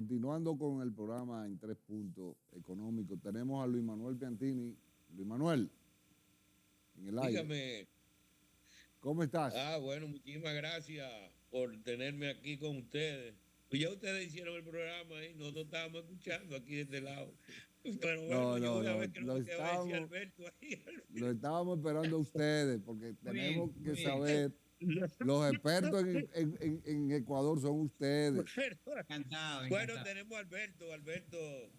continuando con el programa en 3 puntos económicos, tenemos a Luis Manuel Piantini. Luis Manuel, en el aire. Dígame. ¿Cómo estás? Bueno, muchísimas gracias por tenerme aquí con ustedes. Pues ya ustedes hicieron el programa y nosotros estábamos escuchando aquí de este lado. Pero No, bueno, yo no, voy a no, ver qué es lo que va a decir Alberto ahí. lo estábamos esperando a ustedes porque Muy bien, tenemos muy que bien. saber, los expertos en Ecuador son ustedes. Encantado, Bueno, encantado. tenemos a Alberto.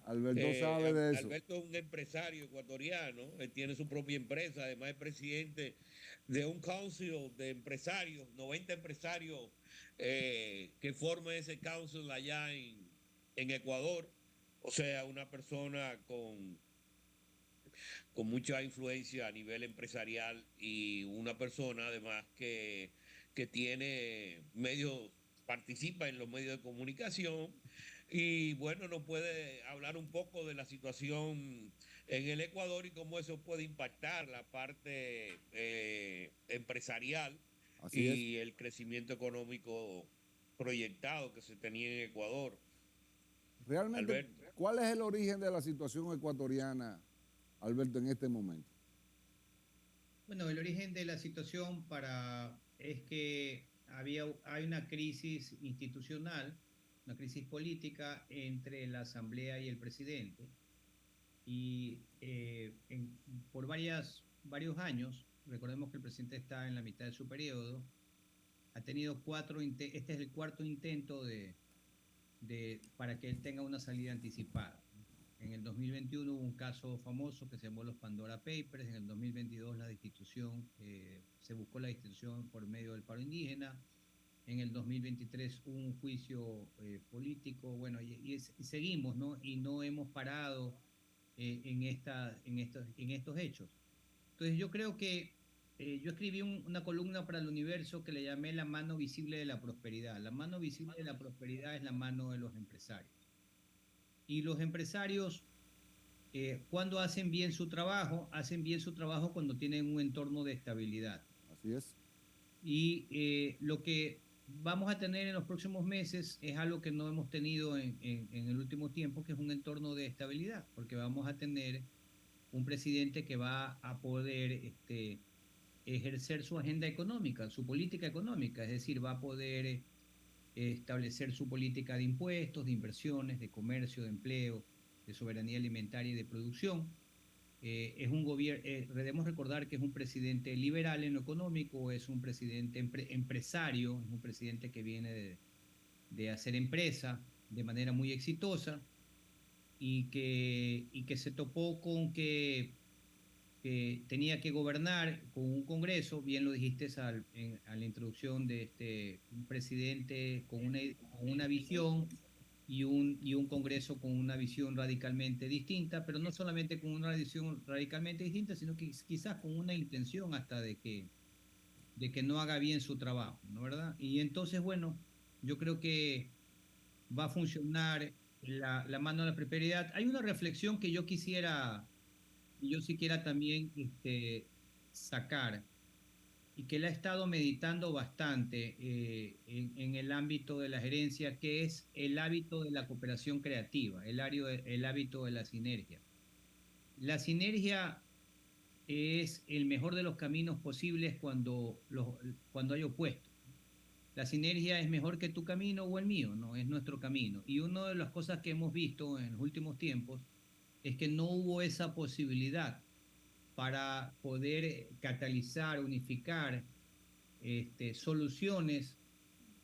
Alberto sabe de eso. Alberto es un empresario ecuatoriano. Él tiene su propia empresa. Además, es presidente de un council de empresarios, 90 empresarios que forman ese council allá en Ecuador. O sea, una persona con mucha influencia a nivel empresarial y una persona además que tiene medios, participa en los medios de comunicación y bueno, nos puede hablar un poco de la situación en el Ecuador y cómo eso puede impactar la parte empresarial Así es. y el crecimiento económico proyectado que se tenía en Ecuador. Realmente, Alberto. ¿cuál es el origen de la situación ecuatoriana, Alberto, en este momento? Bueno, el origen de la situación es que hay una crisis institucional, una crisis política entre la Asamblea y el presidente. Y por varios años, recordemos que el presidente está en la mitad de su periodo, ha tenido este es el cuarto intento para que él tenga una salida anticipada. En el 2021 hubo un caso famoso que se llamó los Pandora Papers. En el 2022 se buscó la destitución por medio del paro indígena. En el 2023 hubo un juicio político. Bueno, y seguimos, ¿no? Y no hemos parado en estos hechos. Entonces yo creo que yo escribí una columna para el Universo que le llamé La mano visible de la prosperidad. La mano visible de la prosperidad es la mano de los empresarios. Y los empresarios, cuando hacen bien su trabajo cuando tienen un entorno de estabilidad. Así es. Y lo que vamos a tener en los próximos meses es algo que no hemos tenido en el último tiempo, que es un entorno de estabilidad, porque vamos a tener un presidente que va a poder ejercer su agenda económica, su política económica, es decir, va a poder establecer su política de impuestos, de inversiones, de comercio, de empleo, de soberanía alimentaria y de producción. Es un gobierno, debemos recordar que es un presidente liberal en lo económico, es un presidente empresario, es un presidente que viene de hacer empresa de manera muy exitosa y que se topó con que tenía que gobernar con un Congreso, bien lo dijiste a la introducción de un presidente con una visión y un Congreso con una visión radicalmente distinta, pero no solamente con una visión radicalmente distinta, sino que quizás con una intención hasta de que no haga bien su trabajo, ¿no verdad? Y entonces, bueno, yo creo que va a funcionar la mano de la prosperidad. Hay una reflexión que yo sí quiera también sacar y que la he estado meditando bastante en el ámbito de la gerencia, que es el hábito de la cooperación creativa, el hábito de la sinergia. La sinergia es el mejor de los caminos posibles cuando hay opuestos. La sinergia es mejor que tu camino o el mío, no es nuestro camino. Y una de las cosas que hemos visto en los últimos tiempos es que no hubo esa posibilidad para poder catalizar, unificar soluciones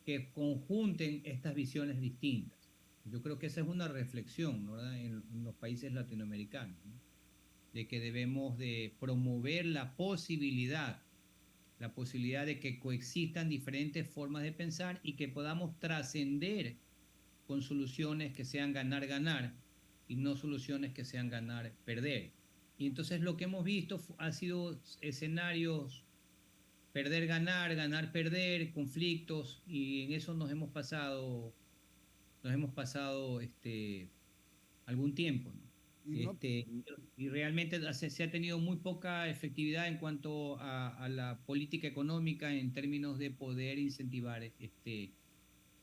que conjunten estas visiones distintas. Yo creo que esa es una reflexión, ¿no? ¿Verdad? En los países latinoamericanos, ¿no? De que debemos de promover la posibilidad de que coexistan diferentes formas de pensar y que podamos trascender con soluciones que sean ganar-ganar y no soluciones que sean ganar-perder. Y entonces lo que hemos visto ha sido escenarios perder-ganar, ganar-perder, conflictos, y en eso nos hemos pasado algún tiempo, ¿no? Y no, Y realmente se ha tenido muy poca efectividad en cuanto a la política económica en términos de poder incentivar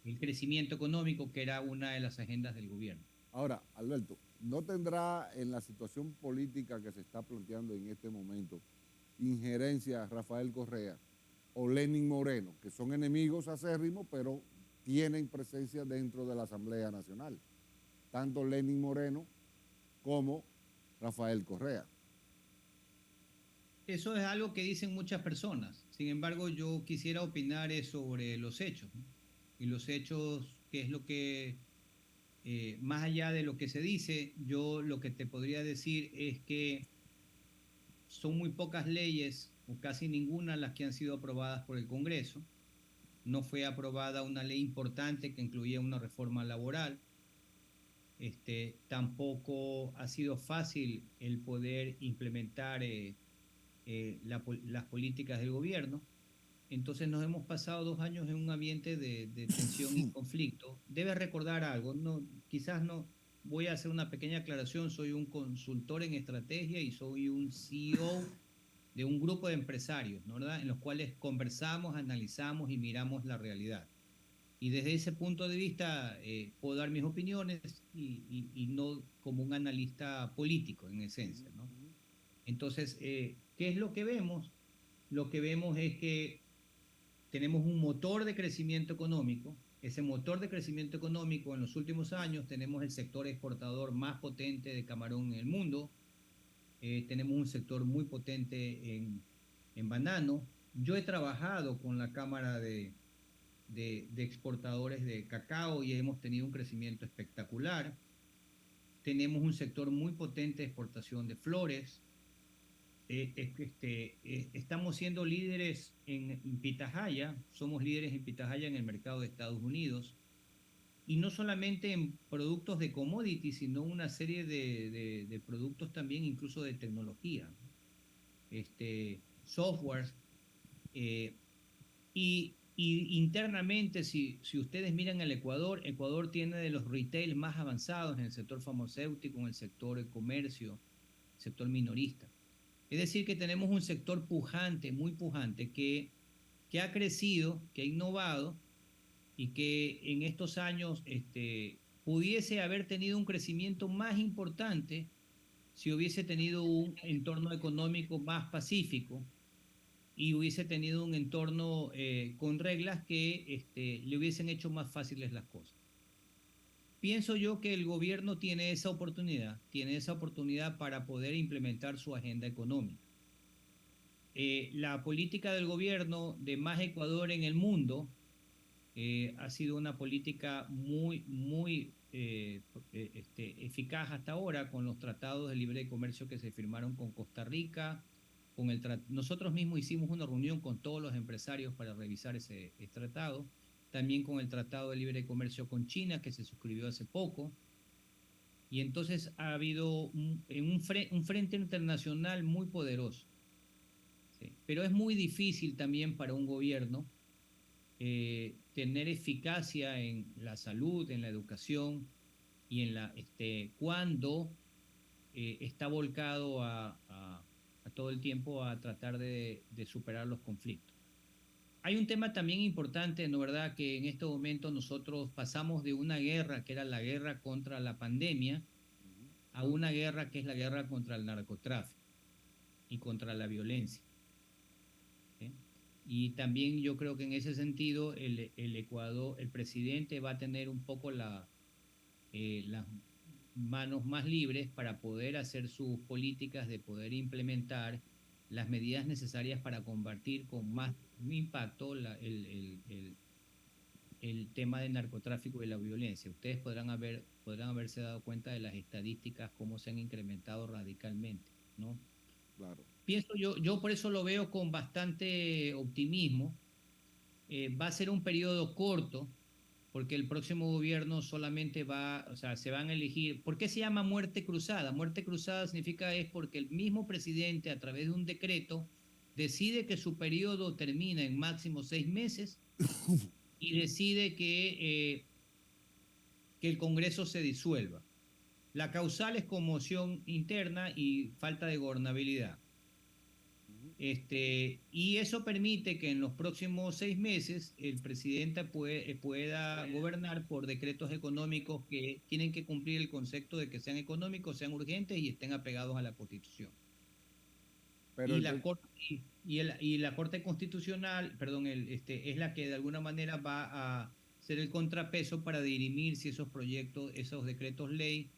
el crecimiento económico, que era una de las agendas del gobierno. Ahora, Alberto, ¿no tendrá en la situación política que se está planteando en este momento injerencia Rafael Correa o Lenín Moreno, que son enemigos acérrimos, pero tienen presencia dentro de la Asamblea Nacional? Tanto Lenín Moreno como Rafael Correa. Eso es algo que dicen muchas personas. Sin embargo, yo quisiera opinar sobre los hechos, ¿no? Y los hechos, qué es lo que, más allá de lo que se dice, yo lo que te podría decir es que son muy pocas leyes, o casi ninguna, las que han sido aprobadas por el Congreso. No fue aprobada una ley importante que incluía una reforma laboral. Tampoco ha sido fácil el poder implementar las políticas del gobierno. Entonces nos hemos pasado 2 años en un ambiente de tensión y conflicto. Debes recordar algo, no, quizás no, voy a hacer una pequeña aclaración, soy un consultor en estrategia y soy un CEO de un grupo de empresarios, ¿no? ¿Verdad? En los cuales conversamos, analizamos y miramos la realidad. Y desde ese punto de vista puedo dar mis opiniones y no como un analista político en esencia, ¿no? Entonces, ¿qué es lo que vemos? Lo que vemos es que tenemos un motor de crecimiento económico. Ese motor de crecimiento económico, en los últimos años tenemos el sector exportador más potente de camarón en el mundo. Tenemos un sector muy potente en banano. Yo he trabajado con la Cámara de exportadores de cacao y hemos tenido un crecimiento espectacular. Tenemos un sector muy potente de exportación de flores. Estamos siendo líderes en pitahaya, somos líderes en pitahaya en el mercado de Estados Unidos, y no solamente en productos de commodity, sino una serie de productos también, incluso de tecnología, software, y internamente, si ustedes miran el Ecuador, Ecuador tiene de los retail más avanzados en el sector farmacéutico, en el sector de comercio, sector minorista. Es decir, que tenemos un sector pujante, muy pujante, que ha crecido, que ha innovado y que en estos años pudiese haber tenido un crecimiento más importante si hubiese tenido un entorno económico más pacífico y hubiese tenido un entorno con reglas que le hubiesen hecho más fáciles las cosas. Pienso yo que el gobierno tiene esa oportunidad para poder implementar su agenda económica. La política del gobierno de Más Ecuador en el mundo ha sido una política muy eficaz hasta ahora, con los tratados de libre comercio que se firmaron con Costa Rica. Nosotros mismos hicimos una reunión con todos los empresarios para revisar ese tratado. También con el Tratado de Libre Comercio con China, que se suscribió hace poco. Y entonces ha habido un frente internacional muy poderoso. ¿Sí? Pero es muy difícil también para un gobierno tener eficacia en la salud, en la educación y en cuando está volcado a todo el tiempo a tratar de superar los conflictos. Hay un tema también importante, ¿no verdad?, que en este momento nosotros pasamos de una guerra, que era la guerra contra la pandemia, a una guerra que es la guerra contra el narcotráfico y contra la violencia. ¿Sí? Y también yo creo que en ese sentido el Ecuador, el presidente va a tener un poco las manos más libres para poder hacer sus políticas, de poder implementar las medidas necesarias para combatir con más impacto el tema del narcotráfico y la violencia. Ustedes podrán haberse dado cuenta de las estadísticas, cómo se han incrementado radicalmente, ¿no? Claro. Pienso yo por eso lo veo con bastante optimismo. Va a ser un periodo corto, porque el próximo gobierno solamente se van a elegir. ¿Por qué se llama muerte cruzada? Muerte cruzada significa es porque el mismo presidente, a través de un decreto, decide que su periodo termina en máximo 6 meses y decide que el Congreso se disuelva. La causal es conmoción interna y falta de gobernabilidad. Y eso permite que en los próximos 6 meses el presidente pueda gobernar por decretos económicos que tienen que cumplir el concepto de que sean económicos, sean urgentes y estén apegados a la Constitución. Pero Y la Corte Constitucional, perdón, es la que de alguna manera va a ser el contrapeso para dirimir si esos proyectos, esos decretos ley,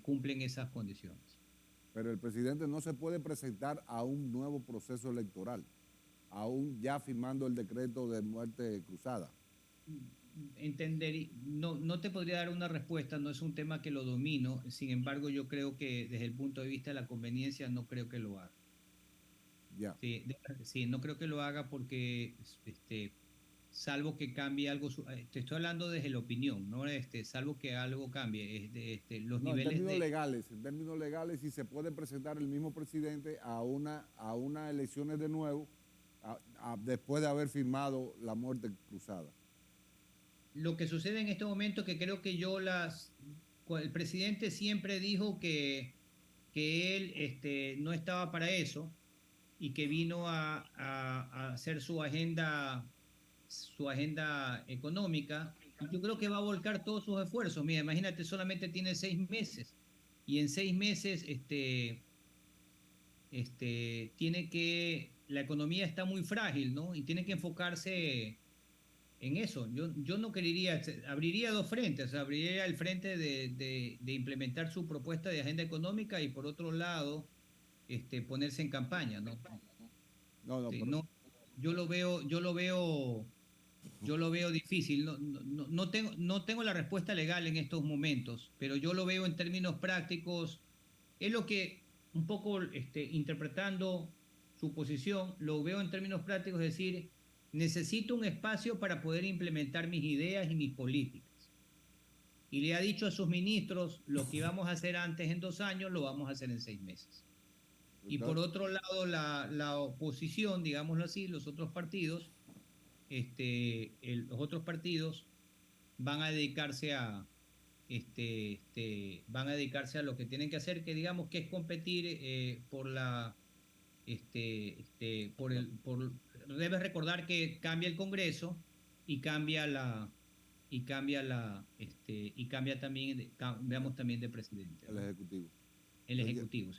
cumplen esas condiciones. Pero el presidente no se puede presentar a un nuevo proceso electoral, aún ya firmando el decreto de muerte cruzada. No te podría dar una respuesta, no es un tema que lo domino, sin embargo yo creo que desde el punto de vista de la conveniencia no creo que lo haga. Ya. Sí, no creo que lo haga porque salvo que cambie algo, te estoy hablando desde la opinión, ¿no? Salvo que algo cambie, los No, niveles en términos legales, si se puede presentar el mismo presidente a unas elecciones de nuevo, después de haber firmado la muerte cruzada. Lo que sucede en este momento que creo que el presidente siempre dijo que él no estaba para eso y que vino a hacer su agenda económica. Y yo creo que va a volcar todos sus esfuerzos. Mira, imagínate, solamente tiene 6 meses y en 6 meses la economía está muy frágil, ¿no? Y tiene que enfocarse en eso. Yo no quería, abriría dos frentes, o sea, abriría el frente de implementar su propuesta de agenda económica y por otro lado, ponerse en campaña, ¿no? Sí, no, yo lo veo difícil. No tengo la respuesta legal en estos momentos, pero yo lo veo en términos prácticos. Es lo que un poco interpretando su posición, lo veo en términos prácticos, es decir, necesito un espacio para poder implementar mis ideas y mis políticas. Y le ha dicho a sus ministros, lo que íbamos a hacer antes en 2 años, lo vamos a hacer en 6 meses. Y por otro lado, la oposición, digámoslo así, los otros partidos, los otros partidos van a dedicarse a lo que tienen que hacer, que digamos que es competir debes recordar que cambia el Congreso y cambiamos también de presidente, ¿No? El Ejecutivo. El Ejecutivo.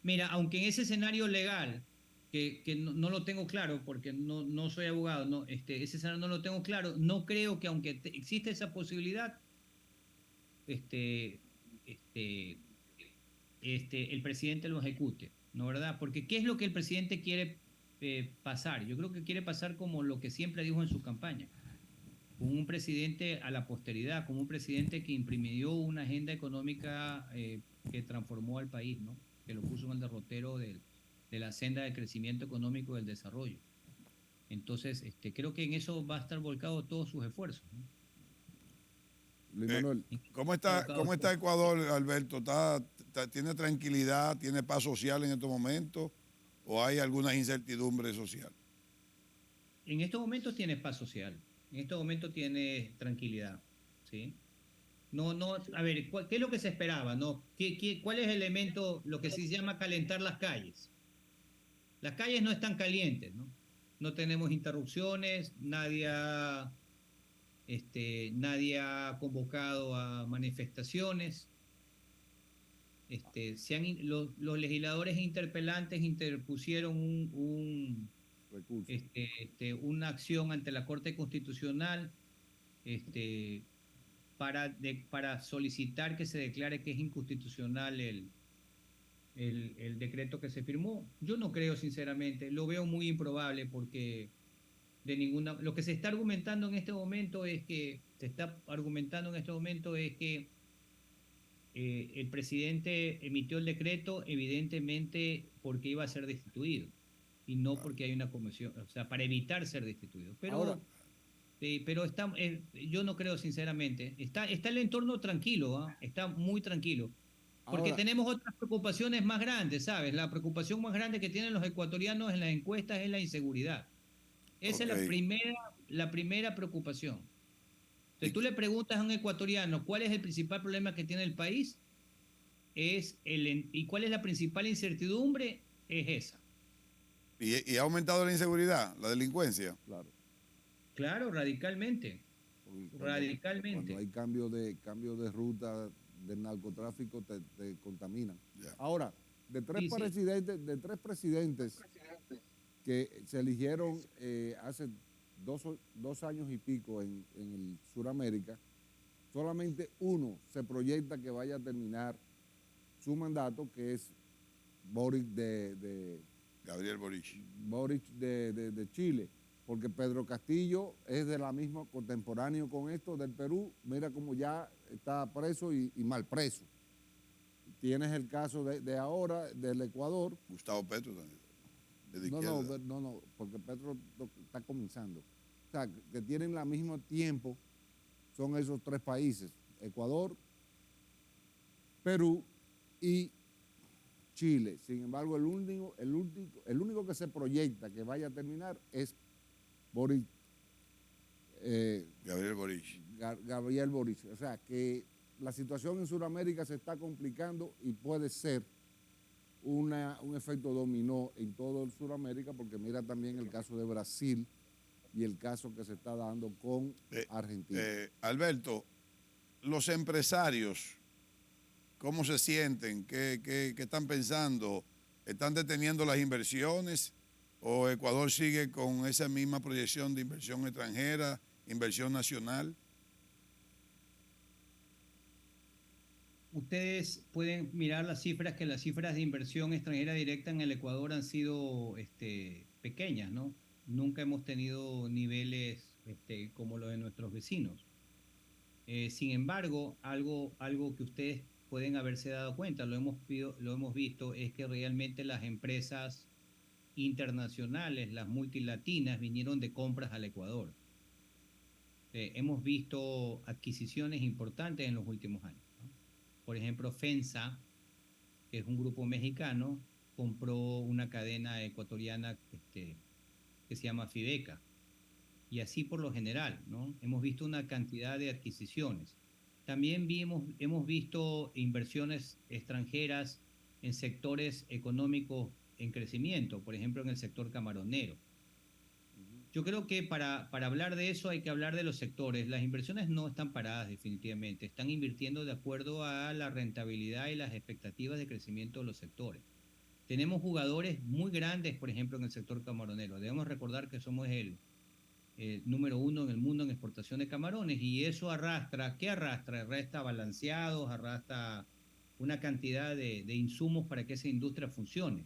Mira, aunque en ese escenario legal, que no lo tengo claro porque no soy abogado, no, ese escenario no lo tengo claro, no creo que aunque existe esa posibilidad, el presidente lo ejecute, ¿no, verdad? Porque ¿qué es lo que el presidente quiere pasar? Yo creo que quiere pasar como lo que siempre dijo en su campaña, como un presidente a la posteridad, como un presidente que imprimió una agenda económica que transformó al país, ¿no? Que lo puso en el derrotero de la senda de crecimiento económico y del desarrollo. Entonces, creo que en eso va a estar volcado todos sus esfuerzos, ¿no? Luis Manuel. ¿Cómo está Ecuador, Alberto? ¿Tiene tranquilidad, tiene paz social en estos momentos o hay alguna incertidumbre social? En estos momentos tiene paz social, en estos momentos tiene tranquilidad, ¿sí? A ver, ¿qué es lo que se esperaba, no? ¿Cuál es el elemento, lo que se llama calentar las calles? Las calles no están calientes, ¿no? No tenemos interrupciones, nadie ha convocado a manifestaciones. Los legisladores interpelantes interpusieron una acción ante la Corte Constitucional para solicitar que se declare que es inconstitucional el decreto que se firmó. Yo no creo, sinceramente, lo veo muy improbable porque lo que se está argumentando en este momento es que el presidente emitió el decreto evidentemente porque iba a ser destituido y no porque hay una comisión, o sea, para evitar ser destituido. Pero yo no creo, sinceramente. Está el entorno tranquilo, ¿eh? Está muy tranquilo. Porque tenemos otras preocupaciones más grandes, ¿sabes? La preocupación más grande que tienen los ecuatorianos en las encuestas es la inseguridad. Esa es la primera preocupación. Entonces tú le preguntas a un ecuatoriano cuál es el principal problema que tiene el país, y cuál es la principal incertidumbre, es esa. ¿Y ha aumentado la inseguridad, la delincuencia? Claro. Claro, radicalmente. Porque Radicalmente. cuando hay cambio de ruta del narcotráfico te contaminan. Ya. Ahora, de tres Sí, sí. presidentes que se eligieron hace dos años y pico en el Suramérica, solamente uno se proyecta que vaya a terminar su mandato, que es Boric Gabriel Boric. de Chile, porque Pedro Castillo es de la misma, contemporáneo con esto del Perú, mira cómo ya está preso y mal preso. Tienes el caso de ahora, del Ecuador. Gustavo Petro también. De izquierda. No, porque Petro está comenzando. O sea, que tienen al mismo tiempo, son esos tres países, Ecuador, Perú y Chile. Sin embargo, el único que se proyecta que vaya a terminar es Boric, Gabriel Boric. Gabriel Boric. O sea, que la situación en Sudamérica se está complicando y puede ser un efecto dominó en todo el Sudamérica, porque mira también el caso de Brasil y el caso que se está dando con Argentina. Alberto, los empresarios, ¿cómo se sienten? ¿Qué están pensando? ¿Están deteniendo las inversiones? ¿O Ecuador sigue con esa misma proyección de inversión extranjera, inversión nacional? Ustedes pueden mirar las cifras, que las cifras de inversión extranjera directa en el Ecuador han sido pequeñas, ¿no? Nunca hemos tenido niveles como los de nuestros vecinos. Sin embargo, algo que ustedes pueden haberse dado cuenta, lo hemos visto, es que realmente las empresas internacionales, las multilatinas, vinieron de compras al Ecuador. Hemos visto adquisiciones importantes en los últimos años, ¿no? Por ejemplo, FENSA, que es un grupo mexicano, compró una cadena ecuatoriana que se llama Fideca. Y así por lo general, ¿no? Hemos visto una cantidad de adquisiciones. También hemos visto inversiones extranjeras en sectores económicos en crecimiento, por ejemplo, en el sector camaronero. Yo creo que para hablar de eso hay que hablar de los sectores. Las inversiones no están paradas definitivamente, están invirtiendo de acuerdo a la rentabilidad y las expectativas de crecimiento de los sectores. Tenemos jugadores muy grandes, por ejemplo, en el sector camaronero. Debemos recordar que somos el número 1 en el mundo en exportación de camarones, y eso arrastra, ¿qué arrastra? Arrastra balanceados, arrastra una cantidad de insumos para que esa industria funcione.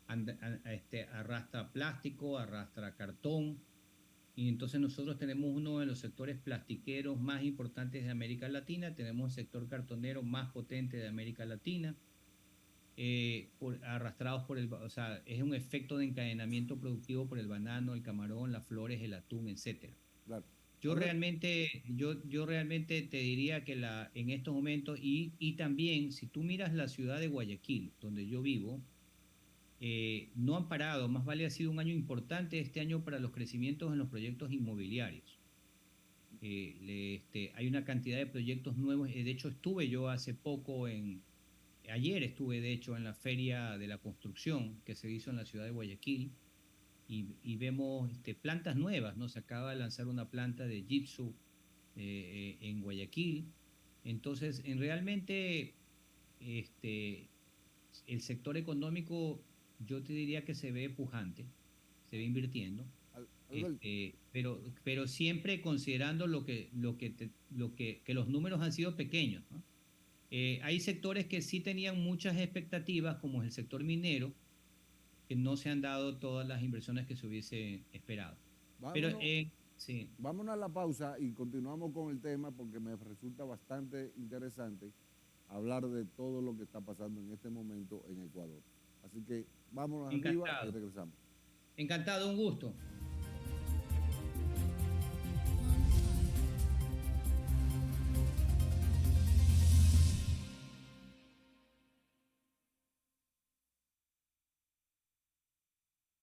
Arrastra plástico, arrastra cartón, y entonces nosotros tenemos uno de los sectores plastiqueros más importantes de América Latina, tenemos el sector cartonero más potente de América Latina, arrastrados por o sea, es un efecto de encadenamiento productivo por el banano, el camarón, las flores, el atún, etcétera. Claro. Yo realmente te diría que en estos momentos, y también si tú miras la ciudad de Guayaquil, donde yo vivo, no han parado, más vale ha sido un año importante este año para los crecimientos en los proyectos inmobiliarios. Hay una cantidad de proyectos nuevos, de hecho estuve yo hace poco ayer estuve de hecho en la feria de la construcción que se hizo en la ciudad de Guayaquil, y vemos plantas nuevas, ¿no? Se acaba de lanzar una planta de Jitsu en Guayaquil. Entonces, realmente el sector económico, yo te diría que se ve pujante, se ve invirtiendo, pero siempre considerando que los números han sido pequeños, ¿no? Hay sectores que sí tenían muchas expectativas, como es el sector minero, que no se han dado todas las inversiones que se hubiese esperado. Vámonos, Pero sí. vámonos a la pausa y continuamos con el tema, porque me resulta bastante interesante hablar de todo lo que está pasando en este momento en Ecuador. Así que vámonos arriba y regresamos. Encantado, un gusto.